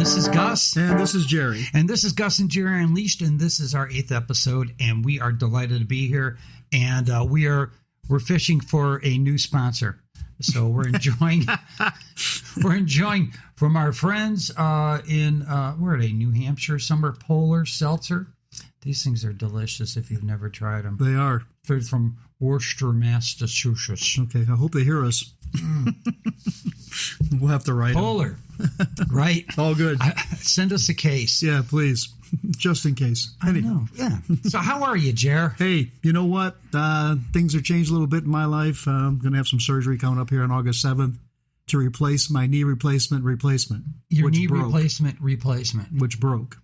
This is Gus. And this is Jerry. And this is Gus and Jerry Unleashed, and this is our 8th episode, and we are delighted to be here. And we're fishing for a new sponsor. So we're enjoying from our friends in where are they? New Hampshire, Summer Polar Seltzer. These things are delicious if you've never tried them. They are. They're from Worcester, Massachusetts. Okay, I hope they hear us. We'll have to write Polar, right? All good. Send us a case. Yeah, please. Just in case. I know, yeah. So how are you, Jer? Hey, you know what? Things have changed a little bit in my life. I'm going to have some surgery coming up here on August 7th to replace my knee replacement. Your knee replacement. Which broke.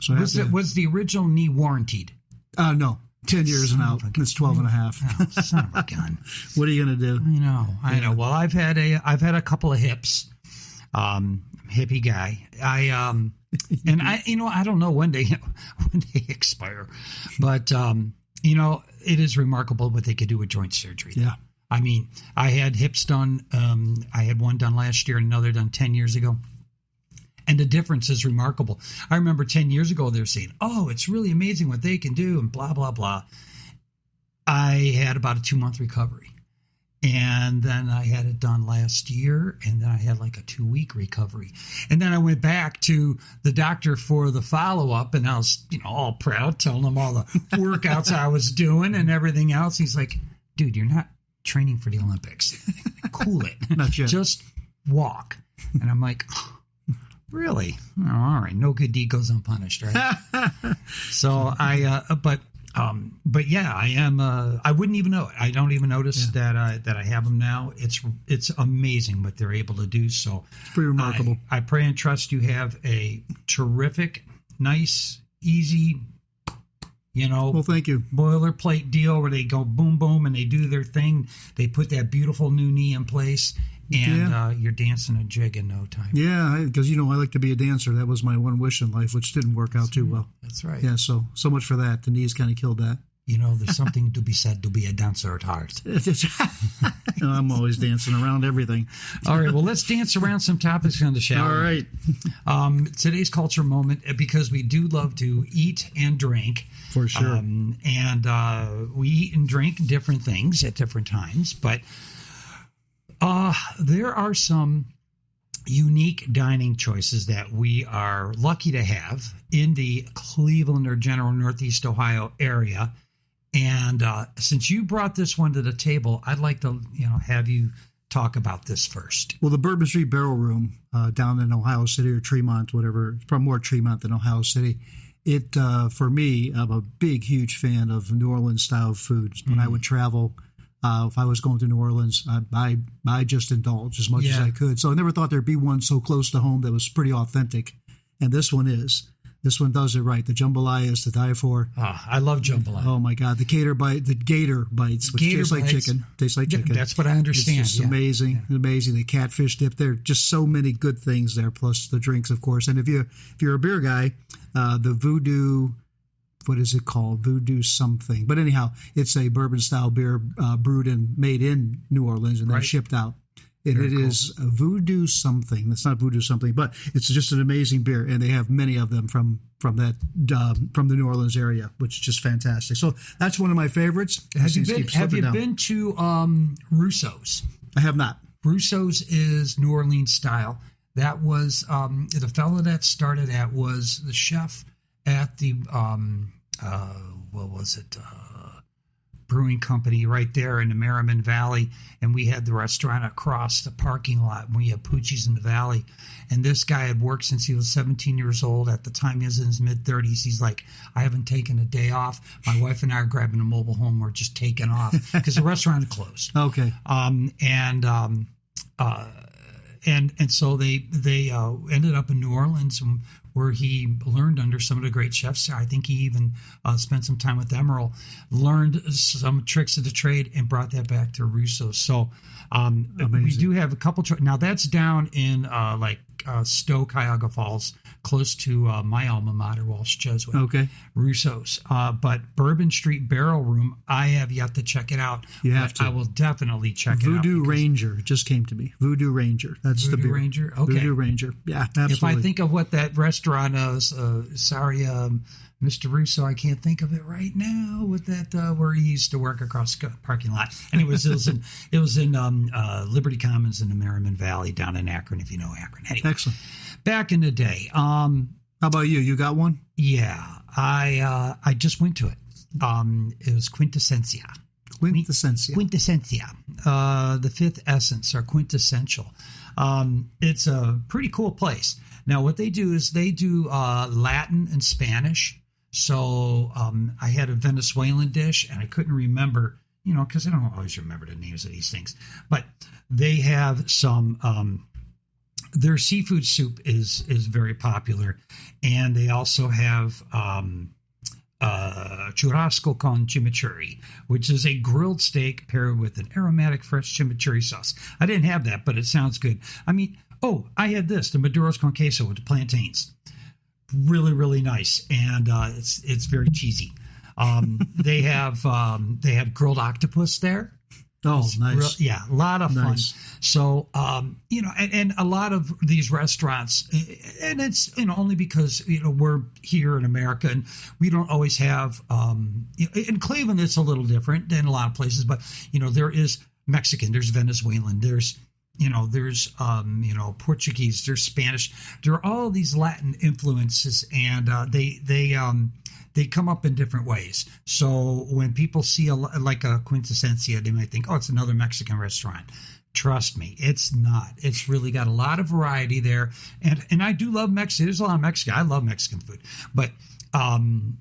So was the original knee warranted? No. 10 years and out. It's 12 and a half. Oh, son of a gun. What are you going to do? I know. Well, I've had a couple of hips. Hippie guy. I don't know when they expire, but it is remarkable what they could do with joint surgery. Yeah. I mean, I had hips done. I had one done last year and another done 10 years ago. And the difference is remarkable. I remember 10 years ago, they were saying, oh, it's really amazing what they can do and blah, blah, blah. I had about a 2-month recovery. And then I had it done last year, and then I had like a 2-week recovery. And then I went back to the doctor for the follow-up, and I was, all proud, telling him all the workouts I was doing and everything else. He's like, dude, you're not training for the Olympics. Cool it. Not yet. Just walk. And I'm like, really? Oh, all right. No good deed goes unpunished, right? So but yeah, I am. I wouldn't even know it. I don't even notice that I have them now. It's amazing what they're able to do. So it's pretty remarkable. I pray and trust you have a terrific, nice, easy, well, thank you. boilerplate deal where they go boom, boom, and they do their thing. They put that beautiful new knee in place. And you're dancing a jig in no time. Yeah, because, I like to be a dancer. That was my one wish in life, which didn't work out too well. That's right. Yeah, so much for that. The knees kind of killed that. There's something to be said to be a dancer at heart. I'm always dancing around everything. All right, well, let's dance around some topics on the show. All right. Today's culture moment, because we do love to eat and drink. For sure. We eat and drink different things at different times, but there are some unique dining choices that we are lucky to have in the Cleveland or general Northeast Ohio area. And since you brought this one to the table, I'd like to, have you talk about this first. Well, the Bourbon Street Barrel Room down in Ohio City or Tremont, whatever, it's probably more Tremont than Ohio City. It, for me, I'm a big, huge fan of New Orleans style foods. When I would travel, if I was going to New Orleans, I just indulged as much as I could. So I never thought there'd be one so close to home that was pretty authentic. And this one is. This one does it right. The jambalaya is to die for. I love jambalaya. Oh, my God. The gator bites, which taste like chicken. Tastes like chicken. That's what I understand. It's just amazing. Yeah. Amazing. The catfish dip. There are just so many good things there, plus the drinks, of course. And if you're a beer guy, the Voodoo... What is it called? Voodoo something. But anyhow, it's a bourbon-style beer brewed and made in New Orleans and then shipped out. And it is a Voodoo something. It's not Voodoo something, but it's just an amazing beer. And they have many of them from the New Orleans area, which is just fantastic. So that's one of my favorites. Have you been to Russo's? I have not. Russo's is New Orleans style. That was the fellow that started at was the chef at the brewing company right there in the Merriman Valley, and we had the restaurant across the parking lot, and we had Poochie's in the valley. And this guy had worked since he was 17 years old. At the time, he was in his mid-30s. He's like, I haven't taken a day off. My wife and I are grabbing a mobile home. We're just taking off because the restaurant had closed. Okay. And so they ended up in New Orleans, where he learned under some of the great chefs. I think he even spent some time with Emerald, learned some tricks of the trade, and brought that back to Russo. So we do have a couple. Now that's down in Stowe, Cuyahoga Falls, close to my alma mater, Walsh Jesuit. Okay. Russo's. But Bourbon Street Barrel Room, I have yet to check it out. You have to. I will definitely check it out. Voodoo Ranger just came to me. Voodoo Ranger. That's the beer. Voodoo Ranger? Okay. Voodoo Ranger. Yeah, absolutely. If I think of what that restaurant is, Mr. Russo, I can't think of it right now. With that, where he used to work across the parking lot. Anyways, it was in Liberty Commons in the Merriman Valley down in Akron, if you know Akron. Anyway, Excellent. back in the day. How about you? You got one? Yeah, I just went to it. It was Quintessencia. Quintessencia. The fifth essence, or quintessential. It's a pretty cool place. Now, what they do is they do Latin and Spanish. So I had a Venezuelan dish, and I couldn't remember, because I don't always remember the names of these things. But they have some, their seafood soup is very popular. And they also have churrasco con chimichurri, which is a grilled steak paired with an aromatic fresh chimichurri sauce. I didn't have that, but it sounds good. I mean, I had this, the Maduros con queso with the plantains. Really, really nice, and it's very cheesy. They have grilled octopus there. Oh, It's nice. a lot of fun. Nice. So, and a lot of these restaurants, and it's, only because, we're here in America and we don't always have, in Cleveland, it's a little different than a lot of places, but, there is Mexican, there's Venezuelan, there's Portuguese, there's Spanish, there are all these Latin influences, and they come up in different ways. So when people see like a Quintessencia, they might think, it's another Mexican restaurant. Trust me, it's not. It's really got a lot of variety there. And I do love Mexican. There's a lot of Mexican. I love Mexican food. But the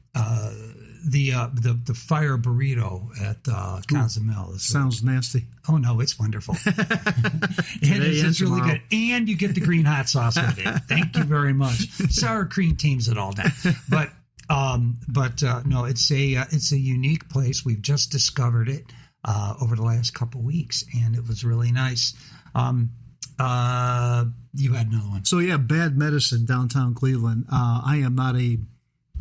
fire burrito at Cozumel Sounds nasty. Oh no, it's wonderful. It's really good, and you get the green hot sauce with it. Thank you very much. Sour cream teams it all down, but no, it's a unique place. We've just discovered it over the last couple of weeks, and it was really nice. You had another one. So yeah, Bad Medicine, downtown Cleveland. I am not I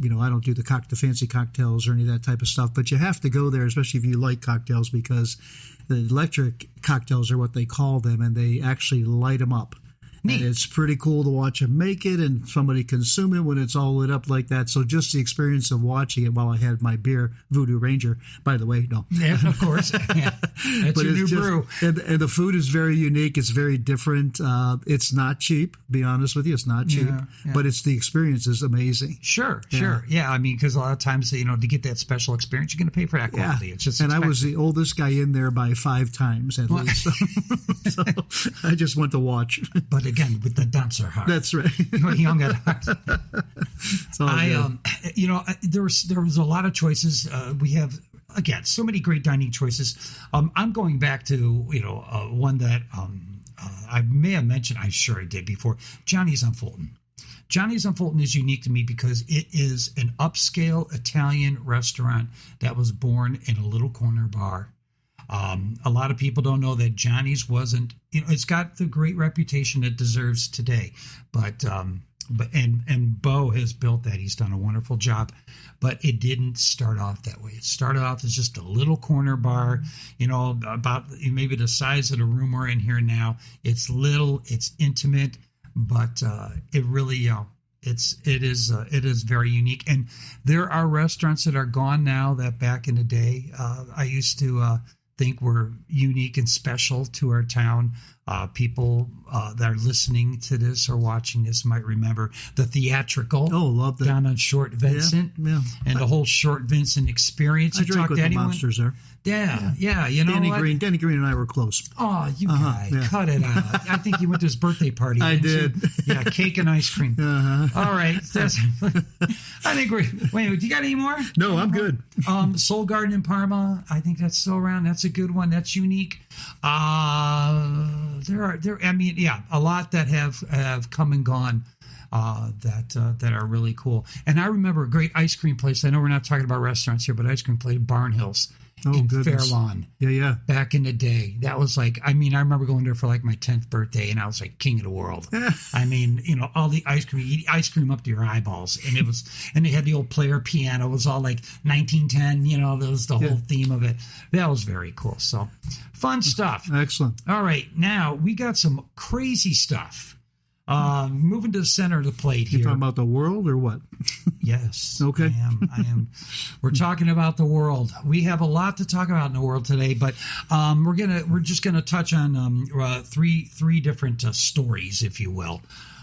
don't do the fancy cocktails or any of that type of stuff, but you have to go there, especially if you like cocktails, because the electric cocktails are what they call them, and they actually light them up. Neat. And it's pretty cool to watch them make it and somebody consume it when it's all lit up like that. So just the experience of watching it while I had my beer, Voodoo Ranger, by the way, no. Yeah, of course. Yeah. That's your new brew. And the food is very unique. It's very different. It's not cheap, to be honest with you. It's not cheap, but it's the experience is amazing. Sure. Yeah, I mean, because a lot of times, to get that special experience, you're going to pay for that quality. Yeah. It's just I was the oldest guy in there by 5 times at least. So I just went to watch. But again, with the dancer heart. That's right. Young at heart. There was a lot of choices. We have, again, so many great dining choices. I'm going back to, one that I may have mentioned, I'm sure I did before, Johnny's on Fulton. Johnny's on Fulton is unique to me because it is an upscale Italian restaurant that was born in a little corner bar. A lot of people don't know that Johnny's wasn't, it's got the great reputation it deserves today, but Bo has built that. He's done a wonderful job, but it didn't start off that way. It started off as just a little corner bar, about maybe the size of the room we're in here now. It's little, it's intimate, but it really, it is very unique. And there are restaurants that are gone now that back in the day, I used to think were unique and special to our town. People that are listening to this or watching this might remember the Theatrical. Oh, love that. Down on Short Vincent. Yeah. And the whole Short Vincent experience. I drank with the monsters there. Yeah. Danny Green and I were close. Oh, you guys, cut it out. I think you went to his birthday party. I did. Yeah, cake and ice cream. All right. I think wait, do you got any more? No, I'm good. Soul Garden in Parma. I think that's still around. That's a good one. That's unique. A lot that have come and gone that are really cool. And I remember a great ice cream place. I know we're not talking about restaurants here, but ice cream place, Barn Hills Oh, in goodness. Fair Lawn. Yeah. Back in the day, that was like, I remember going there for like my 10th birthday, and I was like king of the world. All the ice cream, you eat ice cream up to your eyeballs, and they had the old player piano. It was all like 1910, that was the whole theme of it. That was very cool. So fun stuff. Excellent. All right, now we got some crazy stuff. Moving to the center of the plate here. You talking about the world or what? Yes. Okay. I am. We're talking about the world. We have a lot to talk about in the world today, but we're just gonna touch on three different stories, if you will.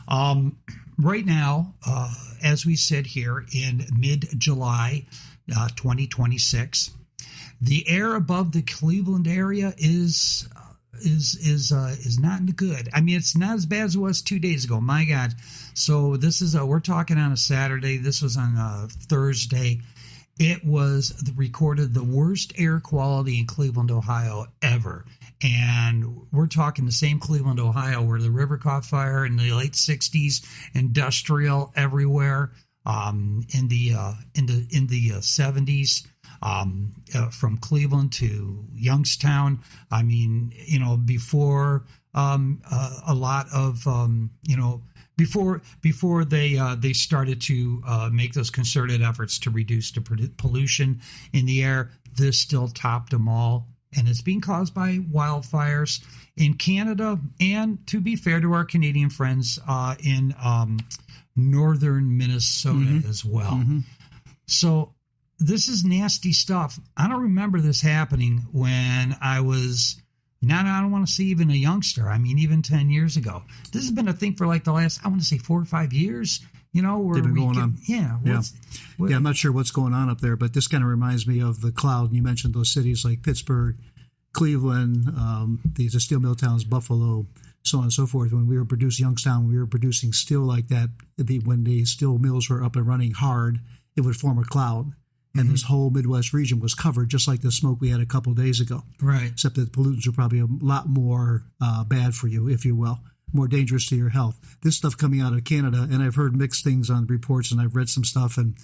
Right now, as we sit here in mid-July, 2026, the air above the Cleveland area is not good. It's not as bad as it was 2 days ago. My God. So this is we're talking on a Saturday. This was on a Thursday. It was recorded the worst air quality in Cleveland, Ohio ever. And we're talking the same Cleveland, Ohio, where the river caught fire in the late 60s, industrial everywhere, in the 70s. From Cleveland to Youngstown. Before a lot of before they started to make those concerted efforts to reduce the pollution in the air, this still topped them all, and it's being caused by wildfires in Canada, and to be fair to our Canadian friends, in northern Minnesota as well. Mm-hmm. So this is nasty stuff. I don't remember this happening when I was, I don't want to say even a youngster. Even 10 years ago. This has been a thing for like the last, I want to say 4 or 5 years, where they've been going on. Yeah. I'm not sure what's going on up there, but this kind of reminds me of the cloud. You mentioned those cities like Pittsburgh, Cleveland, these are steel mill towns, Buffalo, so on and so forth. When we were producing Youngstown, we were producing steel like that. When the steel mills were up and running hard, it would form a cloud. And this whole Midwest region was covered, just like the smoke we had a couple of days ago. Right. Except that the pollutants are probably a lot more bad for you, if you will, more dangerous to your health. This stuff coming out of Canada, and I've heard mixed things on reports, and I've read some stuff and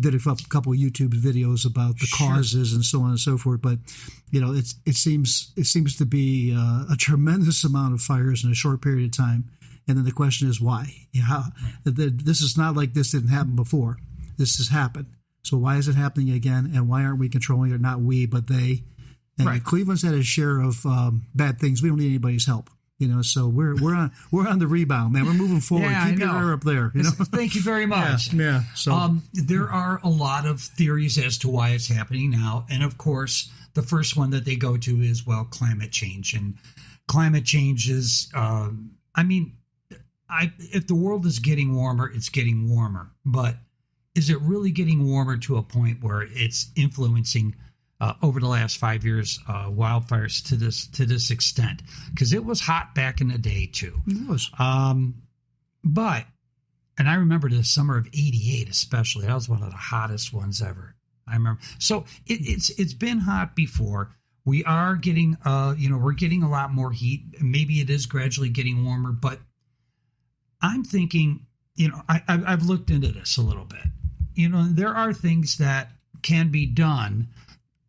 did a couple of YouTube videos about the causes and so on and so forth. But it seems to be a tremendous amount of fires in a short period of time. And then the question is why? This is not like this didn't happen before. This has happened. So why is it happening again, and why aren't we controlling it? Not we, but they. And right. Cleveland's had a share of bad things. We don't need anybody's help, So we're on the rebound, man. We're moving forward. Yeah, keep your air up there. Thank you very much. Yeah. So there are a lot of theories as to why it's happening now, and of course, the first one that they go to is climate change, and climate change is. If the world is getting warmer, it's getting warmer, but is it really getting warmer to a point where it's influencing over the last 5 years wildfires to this extent? Because it was hot back in the day too. It was. And I remember the summer of '88 especially. That was one of the hottest ones ever. I remember. So it's been hot before. We are getting we're getting a lot more heat. Maybe it is gradually getting warmer, but I'm thinking, I've looked into this a little bit. There are things that can be done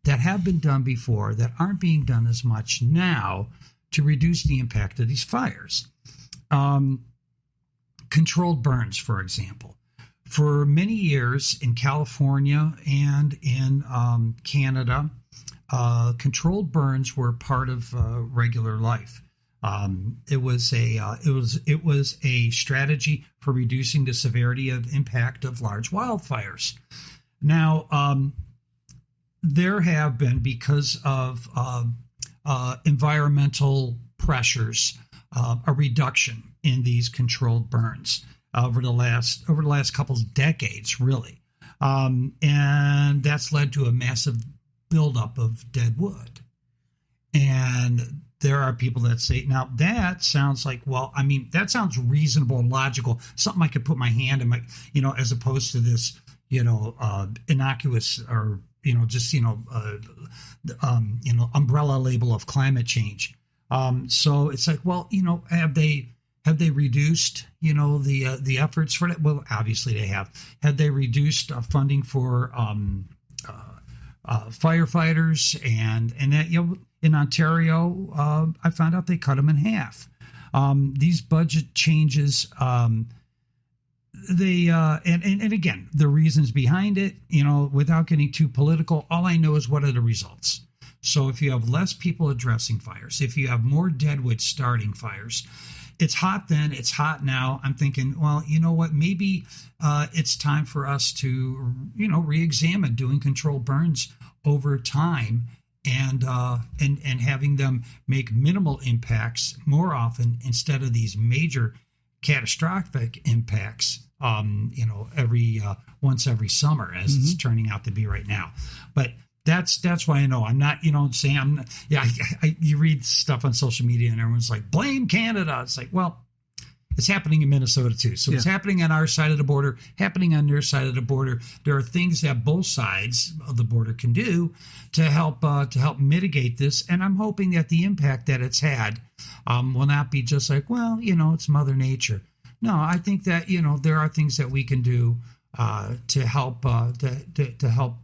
that have been done before that aren't being done as much now to reduce the impact of these fires. Controlled burns, for example. For many years in California and in Canada, controlled burns were part of regular life. It was a strategy for reducing the severity of impact of large wildfires. Now, there have been, because of environmental pressures, a reduction in these controlled burns over the last couple of decades, really, and that's led to a massive buildup of dead wood. And there are people that say, now that sounds like, that sounds reasonable and logical, something I could put my hand in, as opposed to this, innocuous or, umbrella label of climate change. So it's like, have they reduced, the efforts for that? Well, obviously they have. Have they reduced funding for firefighters, and that in Ontario, I found out they cut them in half. These budget changes, they and again, the reasons behind it, without getting too political, all I know is what are the results. So if you have less people addressing fires, if you have more deadwood starting fires, it's hot then, it's hot now. I'm thinking, well, you know what? Maybe it's time for us to, re-examine doing controlled burns over time and having them make minimal impacts more often instead of these major catastrophic impacts. Every once every summer, as it's turning out to be right now. But that's why I know I'm not, saying I'm not, you read stuff on social media and everyone's like, blame Canada. It's like, well, it's happening in Minnesota too. So it's happening on our side of the border, happening on their side of the border. There are things that both sides of the border can do to help mitigate this. And I'm hoping that the impact that it's had will not be just like, well, it's Mother Nature. No, I think that, there are things that we can do to help to help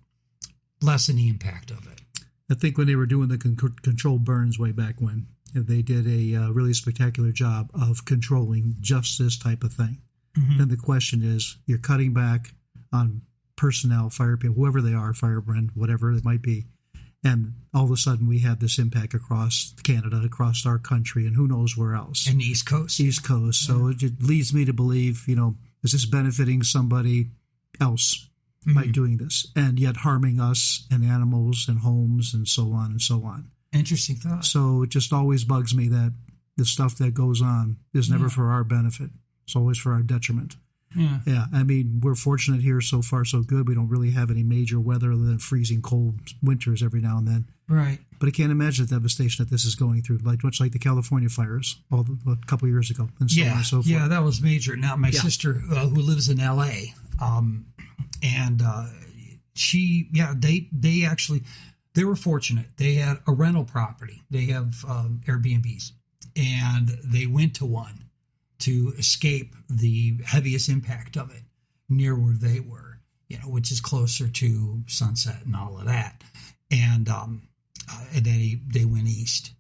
lessen the impact of it. I think when they were doing the controlled burns way back when, they did a really spectacular job of controlling just this type of thing. Mm-hmm. Then the question is, you're cutting back on personnel, fire people, whoever they are, firemen, whatever it might be. And all of a sudden we have this impact across Canada, across our country, and who knows where else. And the East Coast. East Coast. So it leads me to believe, is this benefiting somebody else by doing this, and yet harming us and animals and homes and so on and so on. Interesting thought. So it just always bugs me that the stuff that goes on is never for our benefit. It's always for our detriment. Yeah. Yeah. I mean, we're fortunate here, so far so good. We don't really have any major weather other than freezing cold winters every now and then. Right. But I can't imagine the devastation that this is going through, much like the California fires a couple of years ago, and so on and so forth. Yeah, that was major. Now, my sister, who lives in L.A., and they were fortunate. They had a rental property. They have Airbnbs, and they went to one to escape the heaviest impact of it near where they were, which is closer to Sunset and all of that. And they went east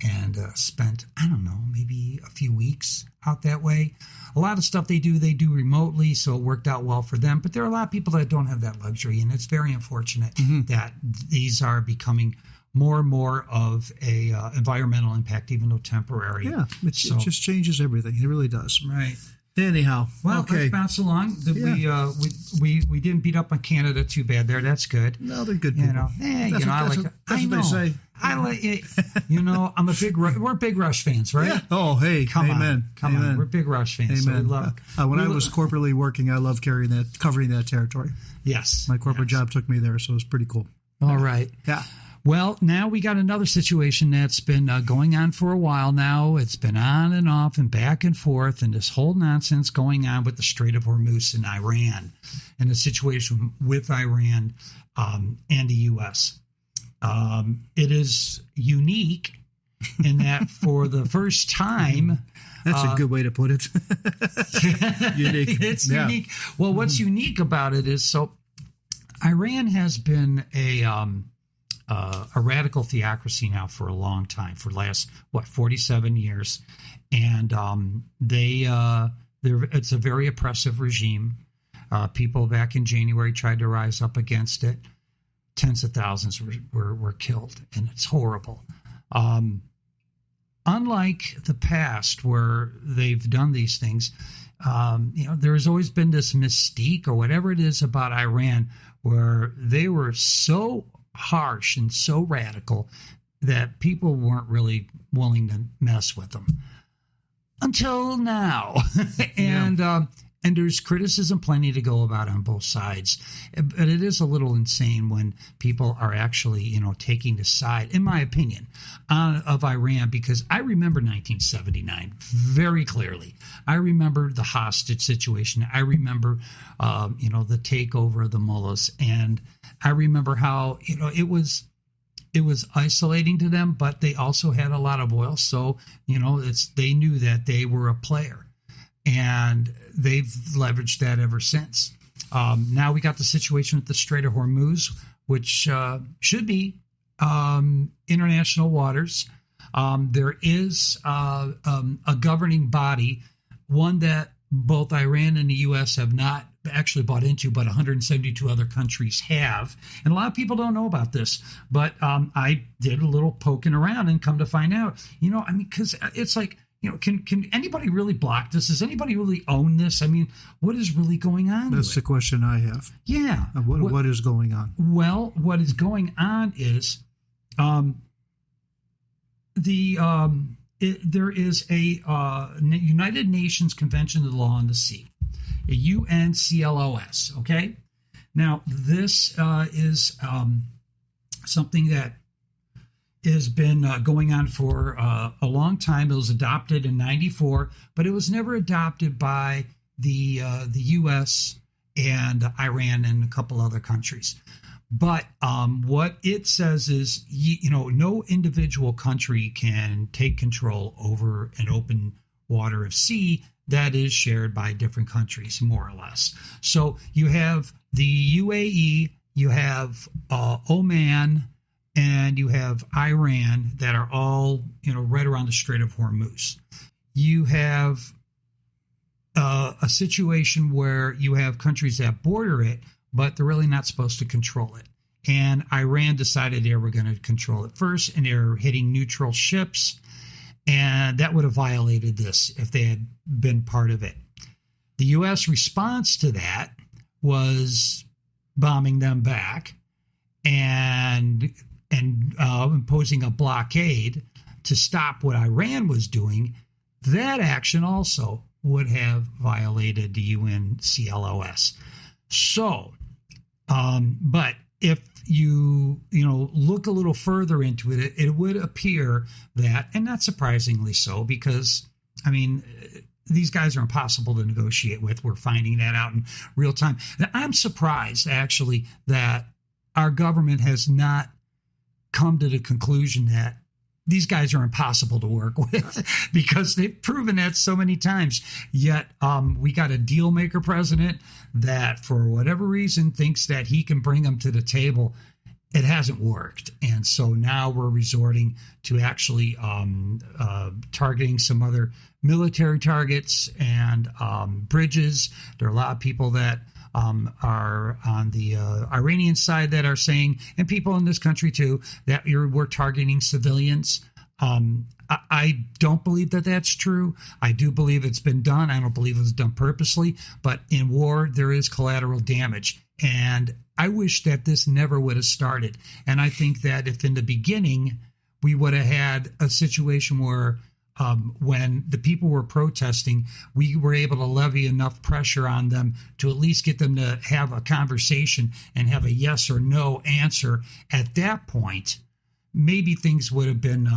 and spent, I don't know, maybe a few weeks out that way. A lot of stuff they do remotely, so it worked out well for them. But there are a lot of people that don't have that luxury, and it's very unfortunate that these are becoming more and more of a environmental impact, even though temporary. Yeah, it just changes everything. It really does. Right. Anyhow, well, okay. Let's bounce along. We didn't beat up on Canada too bad there. That's good. No, they're good people. That's what they say. I like it. We're big Rush fans, right? Yeah. Oh, hey, come amen. on. We're big Rush fans. Amen. So when I was corporately working, I loved covering that territory. Yes. My corporate job took me there, so it was pretty cool. All right. Yeah. Well, now we got another situation that's been going on for a while now. It's been on and off and back and forth, and this whole nonsense going on with the Strait of Hormuz in Iran and the situation with Iran and the U.S. It is unique in that for the first time... That's a good way to put it. Unique. It's unique. Well, what's unique about it is, so Iran has been a radical theocracy now for a long time, for the last 47 years, and it's a very oppressive regime. People back in January tried to rise up against it. Tens of thousands were killed, and it's horrible. Unlike the past, where they've done these things, there has always been this mystique or whatever it is about Iran, where they were so harsh and so radical that people weren't really willing to mess with them until now. And there's criticism plenty to go about on both sides, but it is a little insane when people are actually taking the side, in my opinion, of Iran, because I remember 1979 very clearly. I remember the hostage situation. I remember the takeover of the mullahs, and I remember how it was isolating to them, but they also had a lot of oil, so they knew that they were a player. And they've leveraged that ever since. Now we got the situation with the Strait of Hormuz, which should be international waters. There is a governing body, one that both Iran and the U.S. have not actually bought into, but 172 other countries have. And a lot of people don't know about this, but I did a little poking around and come to find out, because it's like, can anybody really block this? Does anybody really own this? I mean, what is really going on? That's the question I have. Yeah. What is going on? Well, what is going on is there is a United Nations Convention of the Law on the Sea, a UNCLOS, okay? Now, this is something that has been going on for a long time. It was adopted in 94, but it was never adopted by the U.S. and Iran and a couple other countries. But what it says is, no individual country can take control over an open water of sea that is shared by different countries, more or less. So you have the UAE, you have Oman, and you have Iran that are all, right around the Strait of Hormuz. You have a situation where you have countries that border it, but they're really not supposed to control it. And Iran decided they were going to control it first, and they're hitting neutral ships, and that would have violated this if they had been part of it. The U.S. response to that was bombing them back and imposing a blockade to stop what Iran was doing. That action also would have violated the UNCLOS. So, but if you look a little further into it, it would appear that, and not surprisingly so, because these guys are impossible to negotiate with. We're finding that out in real time. I'm surprised, actually, that our government has not come to the conclusion that these guys are impossible to work with, because they've proven that so many times. Yet we got a deal maker president that, for whatever reason, thinks that he can bring them to the table. It hasn't worked. And so now we're resorting to actually targeting some other military targets and bridges. There are a lot of people that are on the Iranian side that are saying, and people in this country too, that we're targeting civilians. I don't believe that that's true. I do believe it's been done. I don't believe it was done purposely. But in war, there is collateral damage. And I wish that this never would have started. And I think that if in the beginning we would have had a situation where when the people were protesting, we were able to levy enough pressure on them to at least get them to have a conversation and have a yes or no answer. At that point, maybe things would have been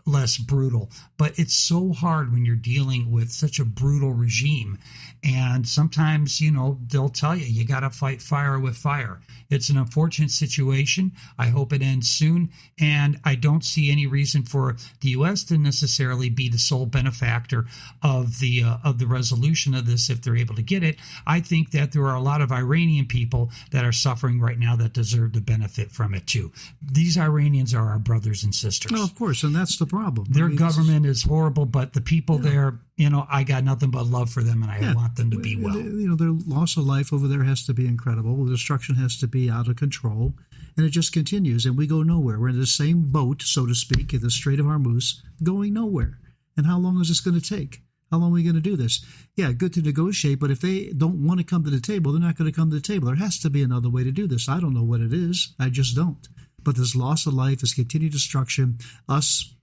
less brutal. But it's so hard when you're dealing with such a brutal regime. And sometimes, they'll tell you, you got to fight fire with fire. It's an unfortunate situation. I hope it ends soon. And I don't see any reason for the U.S. to necessarily be the sole benefactor of the resolution of this if they're able to get it. I think that there are a lot of Iranian people that are suffering right now that deserve to benefit from it too. These Iranians are our brothers and sisters. No, of course, and that's the problem. Their government is horrible, but the people there, I got nothing but love for them, and I want them to be well. Their loss of life over there has to be incredible. The destruction has to be out of control, and it just continues, and we go nowhere. We're in the same boat, so to speak, at the Strait of Hormuz, going nowhere. And how long is this going to take? How long are we going to do this? Yeah, good to negotiate, but if they don't want to come to the table, they're not going to come to the table. There has to be another way to do this. I don't know what it is. I just don't. But this loss of life, this continued destruction, us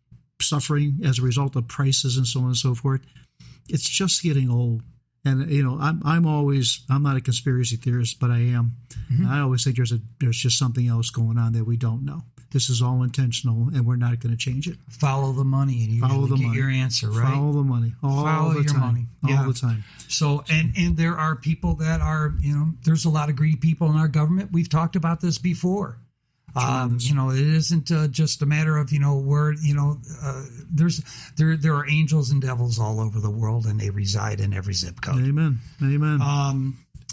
suffering as a result of prices and so on and so forth, it's just getting old. And, I'm not a conspiracy theorist, but I am. Mm-hmm. I always think there's just something else going on that we don't know. This is all intentional, and we're not going to change it. Follow the money, and you get your answer, right? Follow the money. All the time. All the time. So, and there are people that are, there's a lot of greedy people in our government. We've talked about this before. It isn't just a matter of, where, there are angels and devils all over the world, and they reside in every zip code. Amen.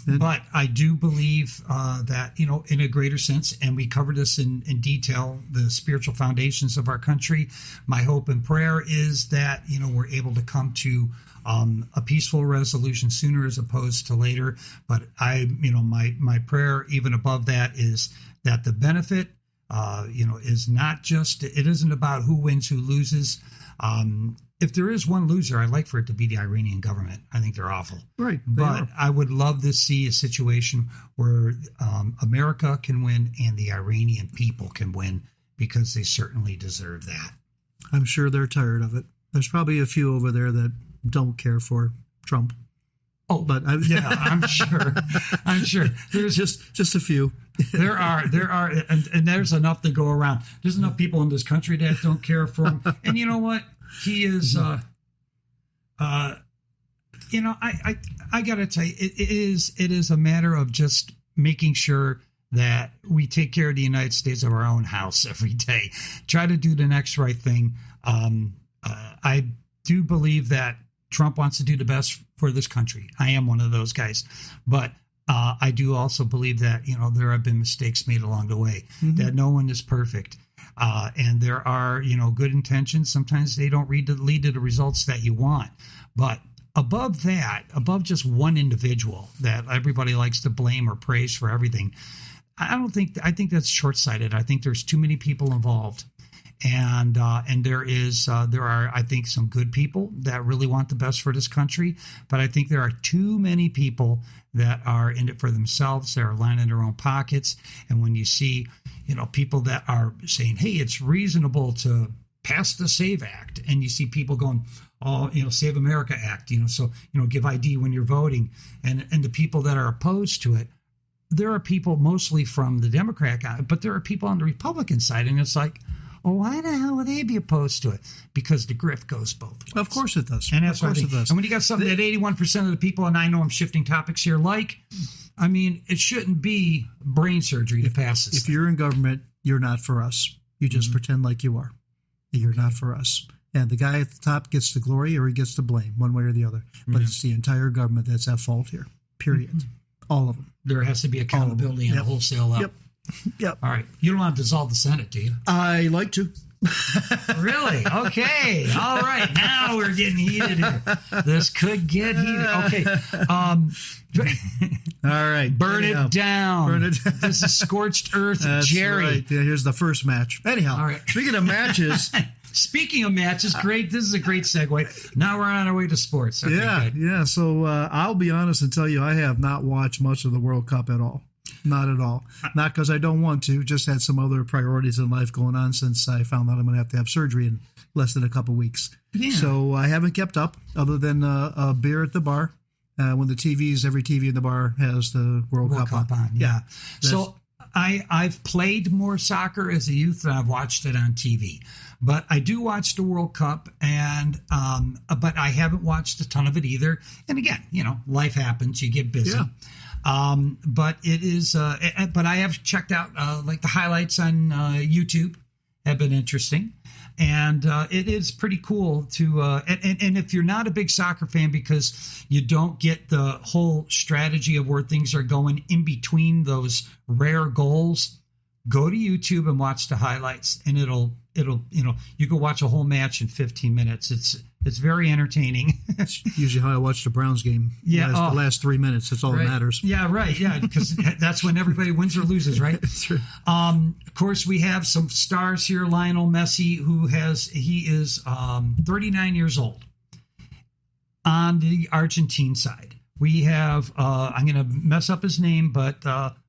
But I do believe that, in a greater sense, and we covered this in detail, the spiritual foundations of our country. My hope and prayer is that, we're able to come to a peaceful resolution sooner as opposed to later. But my prayer even above that is that the benefit, is not just, it isn't about who wins, who loses. If there is one loser, I'd like for it to be the Iranian government. I think they're awful. Right. But I would love to see a situation where America can win and the Iranian people can win, because they certainly deserve that. I'm sure they're tired of it. There's probably a few over there that don't care for Trump. Oh, but yeah, I'm sure. I'm sure there's just a few. there are, and there's enough to go around. There's enough people in this country that don't care for him. And you know what? He is, I got to tell you, it is a matter of just making sure that we take care of the United States of our own house every day. Try to do the next right thing. I do believe that Trump wants to do the best for this country. I am one of those guys. But I do also believe that, there have been mistakes made along the way, that no one is perfect. And there are, good intentions. Sometimes they don't lead to the results that you want. But above that, above just one individual that everybody likes to blame or praise for everything, I think that's short-sighted. I think there's too many people involved. And there are, I think, some good people that really want the best for this country. But I think there are too many people that are in it for themselves. They're lining their own pockets. And when you see, people that are saying, hey, it's reasonable to pass the SAVE Act. And you see people going, oh, Save America Act, so, give ID when you're voting. And the people that are opposed to it, there are people mostly from the Democrat guy, but there are people on the Republican side. And it's like, well, why the hell would they be opposed to it? Because the grift goes both ways. Of course it does. And that's of course what I think. It does. And when you got something that 81% of the people, and I know I'm shifting topics here, it shouldn't be brain surgery to pass this. If you're in government, you're not for us. You just pretend like you are. You're not for us. And the guy at the top gets the glory or he gets the blame, one way or the other. But it's the entire government that's at fault here, period. All of them. There has to be accountability and a wholesale level. Yep. All right. You don't want to dissolve the Senate, do you? I like to. Really? Okay. All right. Now we're getting heated here. This could get heated. Okay. All right. Burn it down. Burn it. This is Scorched Earth, That's Jerry. Right. Yeah, here's the first match. Anyhow, all right. Speaking of matches. Speaking of matches, great. This is a great segue. Now we're on our way to sports. Okay, yeah. So I'll be honest and tell you, I have not watched much of the World Cup at all. Not at all. Not because I don't want to. Just had some other priorities in life going on since I found out I'm going to have surgery in less than a couple weeks. Yeah. So I haven't kept up other than a beer at the bar when every TV in the bar has the World Cup on. Yeah. So I've played more soccer as a youth than I've watched it on TV. But I do watch the World Cup, and but I haven't watched a ton of it either. And again, life happens; you get busy. Yeah. But it is. But I have checked out the highlights on YouTube. Have been interesting, and it is pretty cool to. And if you're not a big soccer fan because you don't get the whole strategy of where things are going in between those rare goals, go to YouTube and watch the highlights, and it'll you can watch a whole match in 15 minutes. It's very entertaining. That's usually how I watch the Browns game. Yeah, the last 3 minutes. That's all right. that matters. Yeah, right. Yeah, because that's when everybody wins or loses, right? That's right. Of course, we have some stars here. Lionel Messi, he is 39 years old. On the Argentine side, we have I'm going to mess up his name, but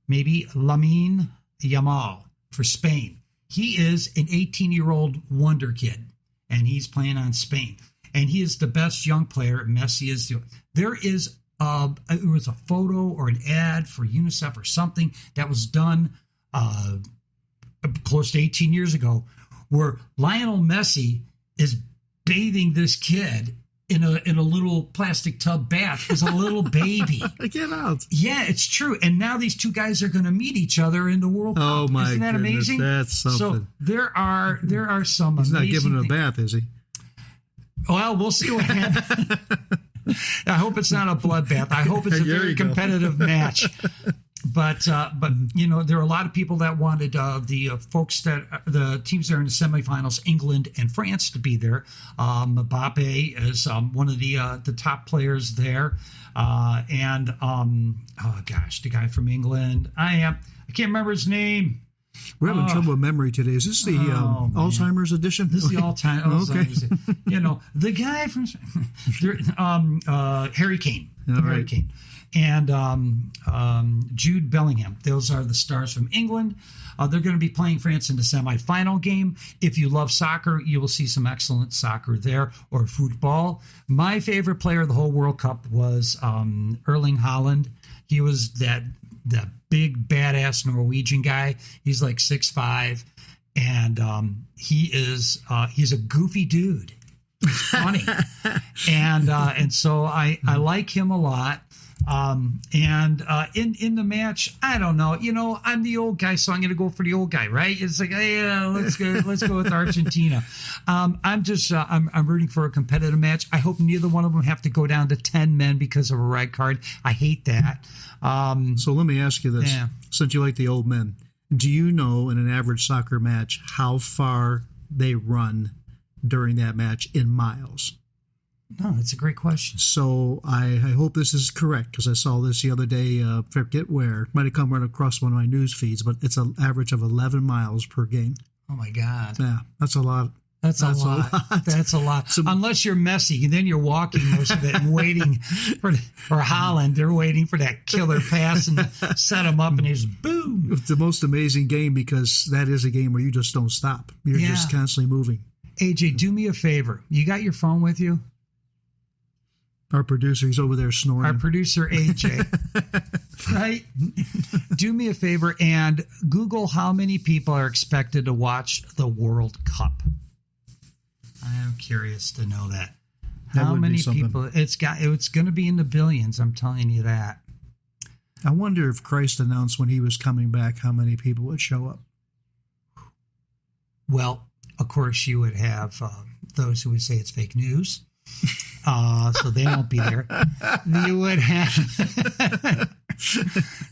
maybe Lamine Yamal for Spain. He is an 18-year-old wonder kid, and he's playing on Spain. And he is the best young player. Messi is. There is it was a photo or an ad for UNICEF or something that was done close to 18 years ago, where Lionel Messi is bathing this kid in a little plastic tub bath as a little baby. Get out. Yeah, it's true. And now these two guys are going to meet each other in the World Cup. Oh my Isn't that goodness, amazing? that's something. So there are some He's amazing not giving him a things. bath, is he? Well, we'll see what happens. I hope it's not a bloodbath. I hope it's a There very you go. competitive match. But you know, there are a lot of people that wanted the teams that are in the semifinals, England and France, to be there. Mbappe is one of the top players there, and the guy from England, I can't remember his name. We're having trouble with memory today. Is this the Alzheimer's edition? This is the all-time. Okay. You know, the guy from Harry Kane. All Harry right. Kane. And Jude Bellingham. Those are the stars from England. They're going to be playing France in the semifinal game. If you love soccer, you will see some excellent soccer there, or football. My favorite player of the whole World Cup was Erling Haaland. He was that big, badass Norwegian guy. He's like 6'5", and he's a goofy dude. He's funny. and so I like him a lot. In the match, I don't know. You know, I'm the old guy, so I'm going to go for the old guy, right? It's like, yeah, let's go with Argentina. I'm rooting for a competitive match. I hope neither one of them have to go down to 10 men because of a red card. I hate that. So let me ask you this: Yeah. since you like the old men, do you know in an average soccer match how far they run during that match in miles? No, that's a great question. So I hope this is correct, because I saw this the other day, forget where. It might have come right across one of my news feeds, but it's an average of 11 miles per game. Oh, my God. Yeah, that's a lot. That's a lot. That's a lot. Unless you're Messi, then you're walking most of it and waiting for Holland. They're waiting for that killer pass and set him up, and he's boom. It's the most amazing game, because that is a game where you just don't stop. You're just constantly moving. AJ, do me a favor. You got your phone with you? Our producer, he's over there snoring. Our producer, AJ. Right? Do me a favor and Google how many people are expected to watch the World Cup. I am curious to know that. How many people? It's going to be in the billions. I'm telling you that. I wonder if Christ announced when he was coming back how many people would show up. Well, of course, you would have those who would say it's fake news. So they won't be there. You would have.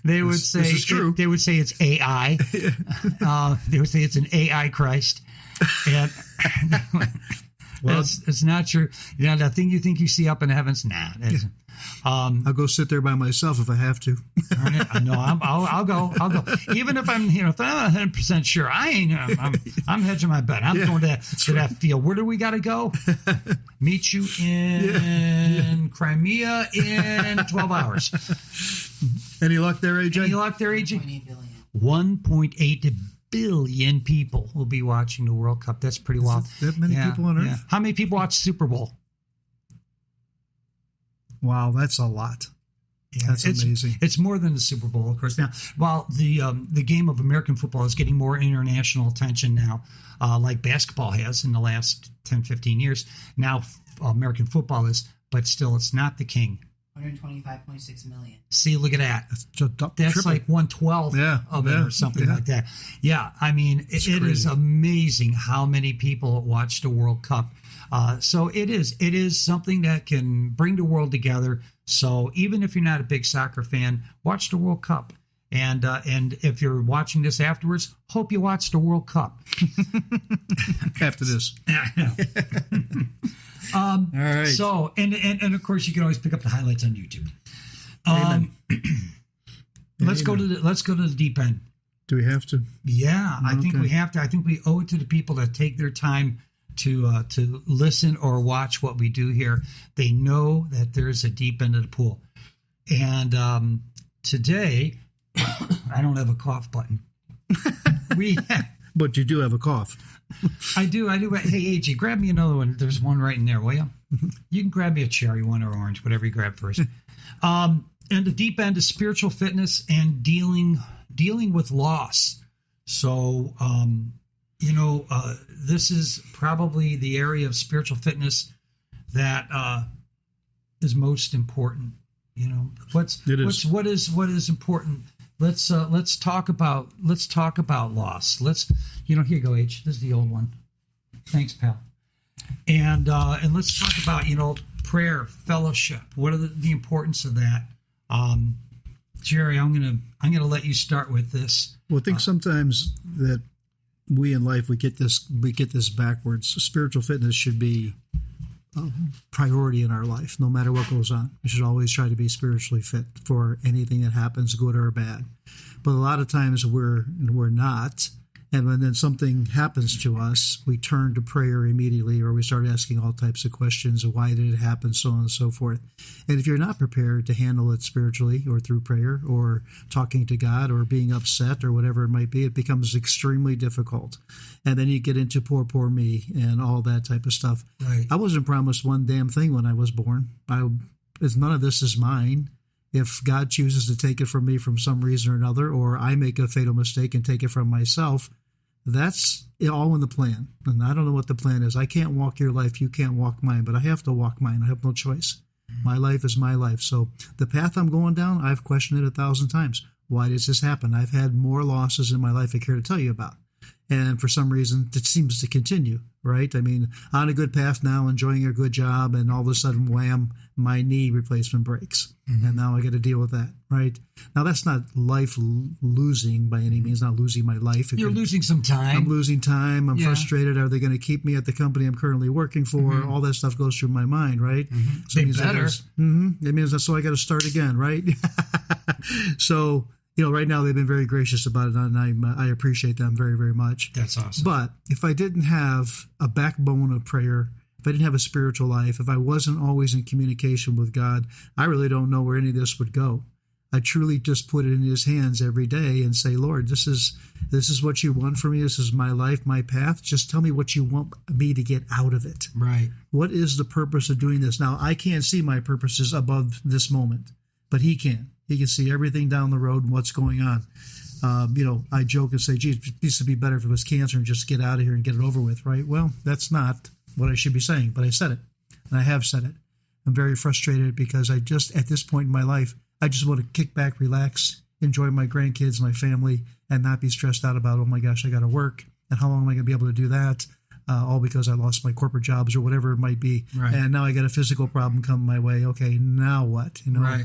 They would say this is true. They would say it's AI. They would say it's an AI Christ, and well, it's not true. You know, that thing you think you see up in the heavens. Nah, it isn't. I'll go sit there by myself if I have to. No, I'll go. Even if I'm, if I'm 100% sure, I'm hedging my bet. I'm going to that field. Where do we got to go? Meet you in Crimea in 12 hours. Any luck there, AJ? 1.8 billion people will be watching the World Cup. That's pretty wild. That many people on Earth? Yeah. How many people watch Super Bowl? Wow, that's a lot. Yeah, that's amazing. It's more than the Super Bowl, of course. Now, while the game of American football is getting more international attention now, like basketball has in the last 10, 15 years, now American football is, but still it's not the king. 125.6 million. See, look at that. That's triple. like 1/12 of it or something like that. Yeah, I mean, it is amazing how many people watch the World Cup. So it is something that can bring the world together. So even if you're not a big soccer fan, watch the World Cup. And if you're watching this afterwards, hope you watch the World Cup. After this. All right. So, and of course, you can always pick up the highlights on YouTube. Let's go to the deep end. Do we have to? Yeah, I think we have to. I think we owe it to the people that take their time to listen or watch what we do here. They know that there's a deep end of the pool. And today, I don't have a cough button. But you do have a cough. I do. Hey, AJ, grab me another one. There's one right in there, will you? You can grab me a cherry one or orange, whatever you grab first. And the deep end is spiritual fitness and dealing with loss. So, this is probably the area of spiritual fitness that is most important. What is important? Let's talk about loss. Here you go, H. This is the old one. Thanks, pal. And let's talk about prayer, fellowship. What are the importance of that? Jerry, I'm gonna let you start with this. Well, I think sometimes that we in life we get this backwards. Spiritual fitness should be priority in our life, no matter what goes on. We should always try to be spiritually fit for anything that happens, good or bad. But a lot of times we're not. And when then something happens to us, we turn to prayer immediately, or we start asking all types of questions of why did it happen, so on and so forth. And if you're not prepared to handle it spiritually or through prayer or talking to God or being upset or whatever it might be, it becomes extremely difficult. And then you get into poor me and all that type of stuff. Right. I wasn't promised one damn thing when I was born. None of this is mine. If God chooses to take it from me from some reason or another, or I make a fatal mistake and take it from myself, that's all in the plan. And I don't know what the plan is. I can't walk your life. You can't walk mine, but I have to walk mine. I have no choice. My life is my life. So the path I'm going down, I've questioned it 1,000 times. Why does this happen? I've had more losses in my life I care to tell you about. And for some reason, it seems to continue, right? I mean, on a good path now, enjoying a good job, and all of a sudden, wham, my knee replacement breaks. Mm-hmm. And now I got to deal with that, right? Now, that's not life losing by any means, not losing my life. You're losing some time. I'm losing time. I'm frustrated. Are they going to keep me at the company I'm currently working for? Mm-hmm. All that stuff goes through my mind, right? Mm-hmm. So they better. It means that's so I got to start again, right? So, right now they've been very gracious about it, and I appreciate them very, very much. That's awesome. But if I didn't have a backbone of prayer, if I didn't have a spiritual life, if I wasn't always in communication with God, I really don't know where any of this would go. I truly just put it in His hands every day and say, Lord, this is what you want for me. This is my life, my path. Just tell me what you want me to get out of it. Right. What is the purpose of doing this? Now, I can't see my purposes above this moment, but He can. He can see everything down the road and what's going on. I joke and say, geez, it used to be better if it was cancer and just get out of here and get it over with, right? Well, that's not what I should be saying, but I said it, and I have said it. I'm very frustrated because at this point in my life, I just want to kick back, relax, enjoy my grandkids, my family, and not be stressed out about, oh my gosh, I got to work, and how long am I going to be able to do that? All because I lost my corporate jobs or whatever it might be. Right. And now I got a physical problem coming my way. Okay, now what? Right.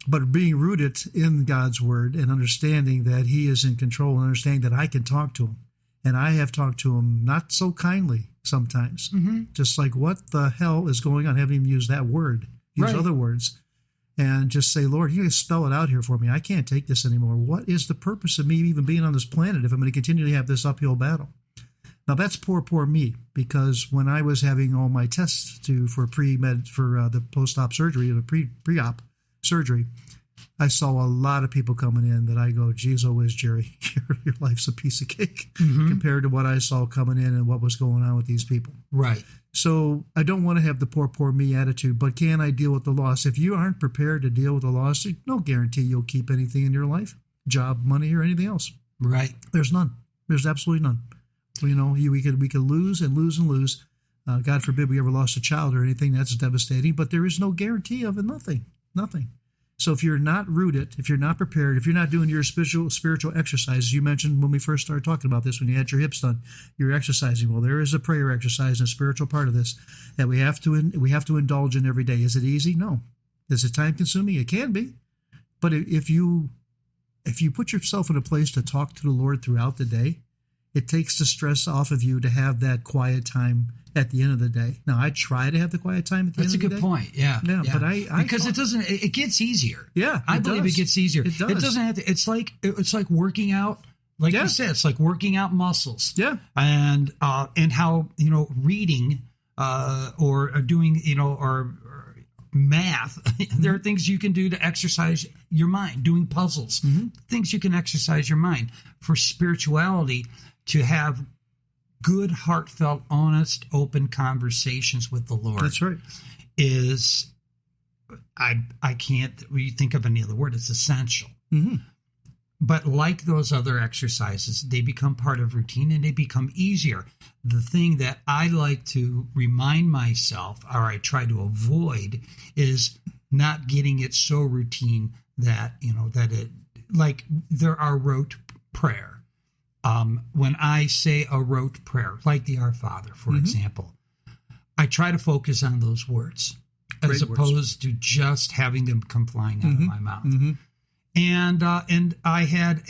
But being rooted in God's word and understanding that He is in control and understanding that I can talk to Him. And I have talked to Him not so kindly sometimes. Mm-hmm. Just like, what the hell is going on? I haven't even used that word. Use other words. And just say, Lord, you spell it out here for me. I can't take this anymore. What is the purpose of me even being on this planet if I'm going to continually have this uphill battle? Now, that's poor me, because when I was having all my tests for the post-op surgery, the pre-op surgery, I saw a lot of people coming in that I go, geez, oh whiz, Jerry, your life's a piece of cake compared to what I saw coming in and what was going on with these people. Right. So I don't want to have the poor me attitude, but can I deal with the loss? If you aren't prepared to deal with the loss, no guarantee you'll keep anything in your life, job, money, or anything else. Right. There's none. There's absolutely none. We could lose and lose and lose. God forbid we ever lost a child or anything. That's devastating. But there is no guarantee of it. Nothing. So if you're not rooted, if you're not prepared, if you're not doing your spiritual exercises, you mentioned when we first started talking about this, when you had your hips done, you're exercising. Well, there is a prayer exercise and a spiritual part of this that we have to indulge in every day. Is it easy? No. Is it time consuming? It can be. But if you put yourself in a place to talk to the Lord throughout the day, it takes the stress off of you to have that quiet time at the end of the day. Now, I try to have the quiet time at the end of the day. That's a good point. Yeah. But I because it gets easier. Yeah. I believe it gets easier. It does. It doesn't have to. It's like working out. Like you said, it's like working out muscles. Yeah. And how, reading or doing, or math, there are things you can do to exercise your mind, doing puzzles, things you can exercise your mind. For spirituality, to have good, heartfelt, honest, open conversations with the Lord. That's right. Is, I can't really think of any other word. It's essential. Mm-hmm. But like those other exercises, they become part of routine and they become easier. The thing that I like to remind myself, or I try to avoid, is not getting it so routine that, that it, like there are rote prayer. When I say a rote prayer, like the Our Father, for example, I try to focus on those words. as Great words. opposed to just having them come flying out of my mouth. And I had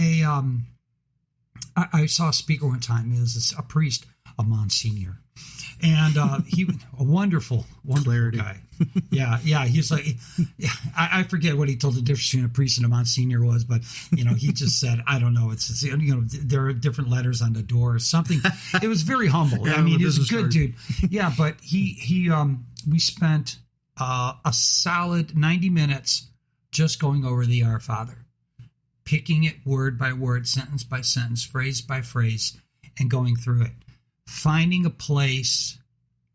I saw a speaker one time. It was a priest, a Monsignor. And he a wonderful Clarity. guy. Yeah. He's like, I forget what he told the difference between a priest and a Monsignor was, but he just said, I don't know. It's there are different letters on the door or something. It was very humble. Yeah, I mean, well, he's a business good card. dude. Yeah, but we spent a solid 90 minutes just going over the Our Father, picking it word by word, sentence by sentence, phrase by phrase, and going through it. Finding a place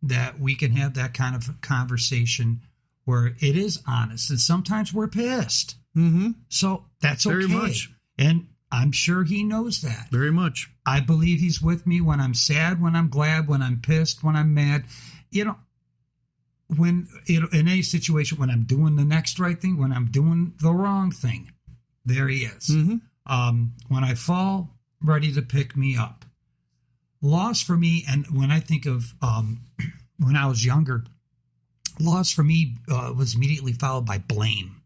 that we can have that kind of conversation where it is honest. And sometimes we're pissed. Mm-hmm. So that's okay. Very much. And I'm sure he knows that. Very much. I believe he's with me when I'm sad, when I'm glad, when I'm pissed, when I'm mad. When in any situation, when I'm doing the next right thing, when I'm doing the wrong thing, there he is. Mm-hmm. When I fall, ready to pick me up. Loss for me, and when I think of when I was younger, loss for me was immediately followed by blame.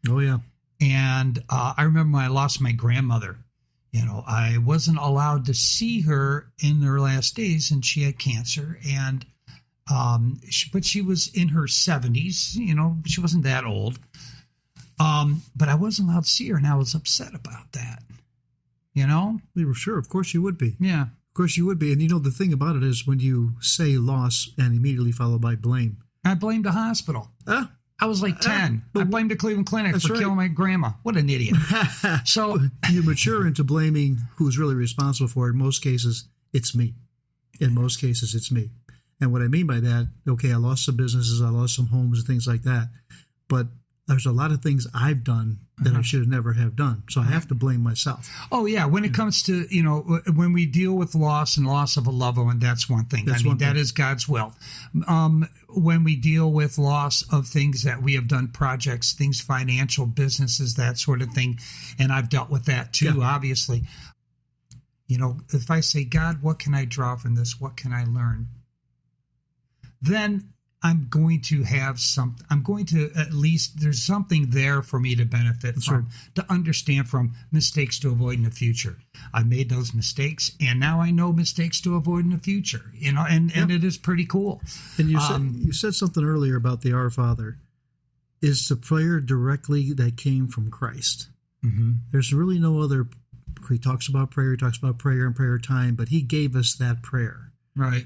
Oh, yeah. And I remember when I lost my grandmother, I wasn't allowed to see her in her last days, and she had cancer. And but she was in her 70s, she wasn't that old. But I wasn't allowed to see her, and I was upset about that. We were sure. Of course you would be. Yeah. Of course you would be. And the thing about it is when you say loss and immediately followed by blame. I blamed the hospital. I was like 10. I blamed the Cleveland Clinic for killing my grandma. What an idiot. So you mature into blaming who's really responsible for it. In most cases, it's me. In most cases, it's me. And what I mean by that, okay, I lost some businesses, I lost some homes and things like that. But there's a lot of things I've done that I should have never have done. So I have to blame myself. Oh, yeah. When it comes to, when we deal with loss and loss of a loved one, that's one thing. That is God's will. When we deal with loss of things that we have done, projects, things, financial, businesses, that sort of thing, and I've dealt with that too, obviously. If I say, God, what can I draw from this? What can I learn? Then I'm going to have at least, there's something there for me to benefit from, to understand from, mistakes to avoid in the future. I made those mistakes, and now I know mistakes to avoid in the future, and it is pretty cool. And you said something earlier about the Our Father. Is the prayer directly that came from Christ? Mm-hmm. There's really no other, he talks about prayer and prayer time, but he gave us that prayer. Right.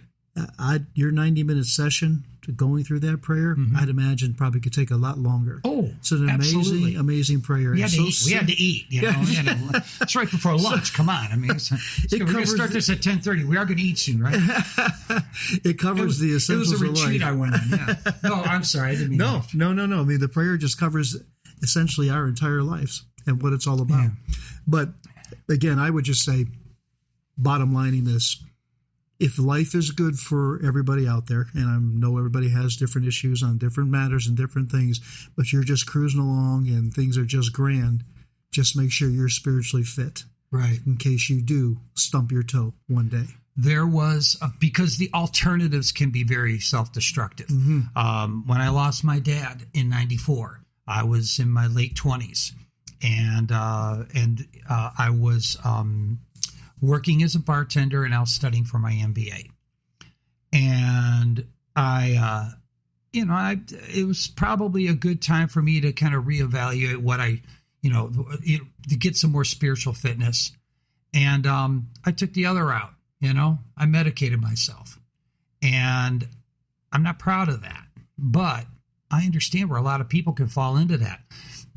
Your 90-minute session to going through that prayer, I'd imagine probably could take a lot longer. Oh, it's an absolutely. amazing prayer. We had to eat. It's right before lunch. Come on. I mean, we're going to start this at 10:30. We are going to eat soon, right? It covers the essentials of life. It was a retreat I went on, yeah. No, I'm sorry. I didn't mean that. No. I mean, the prayer just covers essentially our entire lives and what it's all about. Yeah. But again, I would just say, bottom lining this, if life is good for everybody out there, and I know everybody has different issues on different matters and different things, but you're just cruising along and things are just grand, just make sure you're spiritually fit. Right. In case you do stump your toe one day. There was, because the alternatives can be very self-destructive. Mm-hmm. When I lost my dad in 94, I was in my late 20s, and I was working as a bartender, and I was studying for my MBA. And it was probably a good time for me to kind of reevaluate what to get some more spiritual fitness. And I took the other route, I medicated myself. And I'm not proud of that, but I understand where a lot of people can fall into that.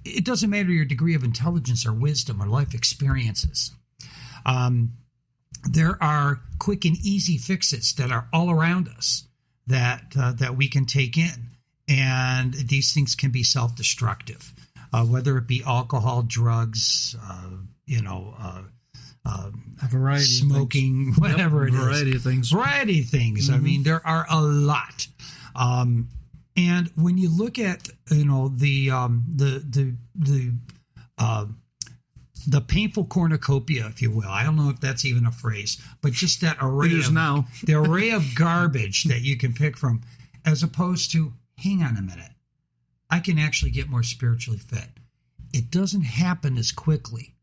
It doesn't matter your degree of intelligence or wisdom or life experiences. There are quick and easy fixes that are all around us that we can take in, and these things can be self-destructive, whether it be alcohol, drugs, a variety smoking, of whatever it is. Variety of things. Mm-hmm. I mean, there are a lot. And when you look at the painful cornucopia, if you will, I don't know if that's even a phrase, but just that array the array of garbage that you can pick from, as opposed to, hang on a minute, I can actually get more spiritually fit. It doesn't happen as quickly,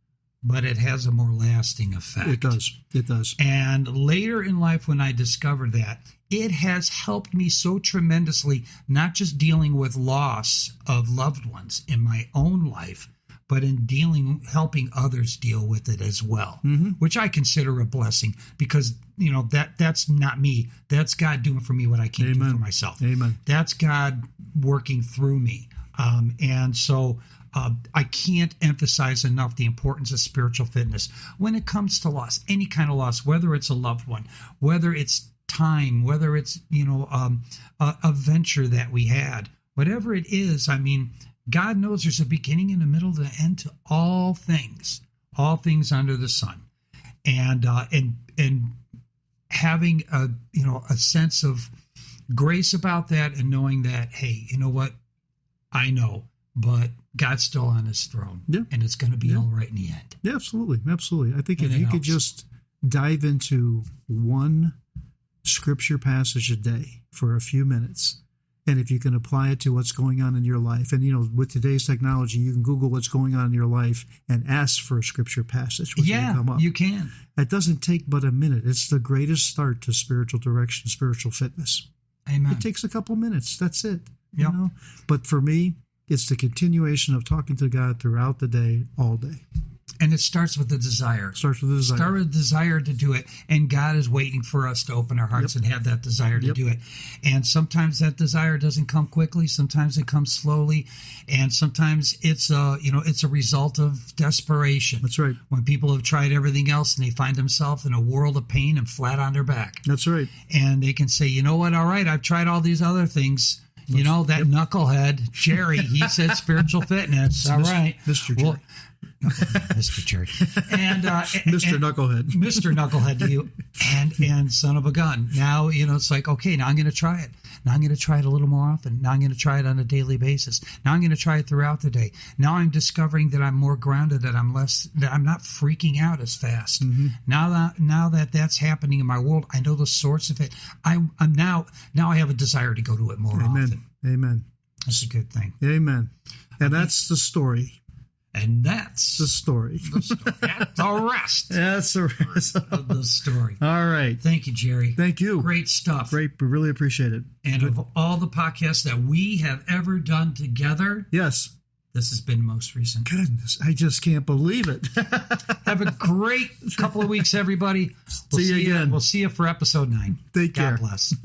but it has a more lasting effect. It does. It does. And later in life, when I discovered that, it has helped me so tremendously, not just dealing with loss of loved ones in my own life, but in helping others deal with it as well, which I consider a blessing because, that's not me. That's God doing for me what I can't do for myself. Amen. That's God working through me. And so I can't emphasize enough the importance of spiritual fitness when it comes to loss, any kind of loss, whether it's a loved one, whether it's time, whether it's, a venture that we had, whatever it is. I mean, God knows there's a beginning and a middle and an end to all things under the sun. And having a sense of grace about that and knowing that, hey, you know what? I know, but God's still on his throne, and it's going to be all right in the end. Yeah, absolutely. Absolutely. I think And if you it could helps. just dive into one scripture passage a day for a few minutes, and if you can apply it to what's going on in your life, and, with today's technology, you can Google what's going on in your life and ask for a scripture passage, which will come up. You can. It doesn't take but a minute. It's the greatest start to spiritual direction, spiritual fitness. Amen. It takes a couple minutes. That's it. Yep. But for me, it's the continuation of talking to God throughout the day, all day. And it starts with a desire. Starts with a desire. Start with a desire to do it. And God is waiting for us to open our hearts and have that desire to do it. And sometimes that desire doesn't come quickly. Sometimes it comes slowly. And sometimes it's a result of desperation. That's right. When people have tried everything else and they find themselves in a world of pain and flat on their back. That's right. And they can say, you know what? All right, I've tried all these other things. That knucklehead, Jerry, he said spiritual fitness. All right. Mr. Jerry. Mr. Jerry. And Mr. Knucklehead. Mr. Knucklehead to you. And son of a gun. Now, it's like, okay, now I'm going to try it. Now I'm going to try it a little more often. Now I'm going to try it on a daily basis. Now I'm going to try it throughout the day. Now I'm discovering that I'm more grounded, that I'm not freaking out as fast. Now that that's happening in my world, I know the source of it. I'm now I have a desire to go to it more often. Amen. That's a good thing. Amen. And that's the story. And that's the story. That's the rest. That's the rest of the story. All right. Thank you, Jerry. Thank you. Great stuff. Great. We really appreciate it. And of all the podcasts that we have ever done together, yes, this has been the most recent. Goodness, I just can't believe it. Have a great couple of weeks, everybody. See you again. We'll see you for episode 9. Take care. God bless.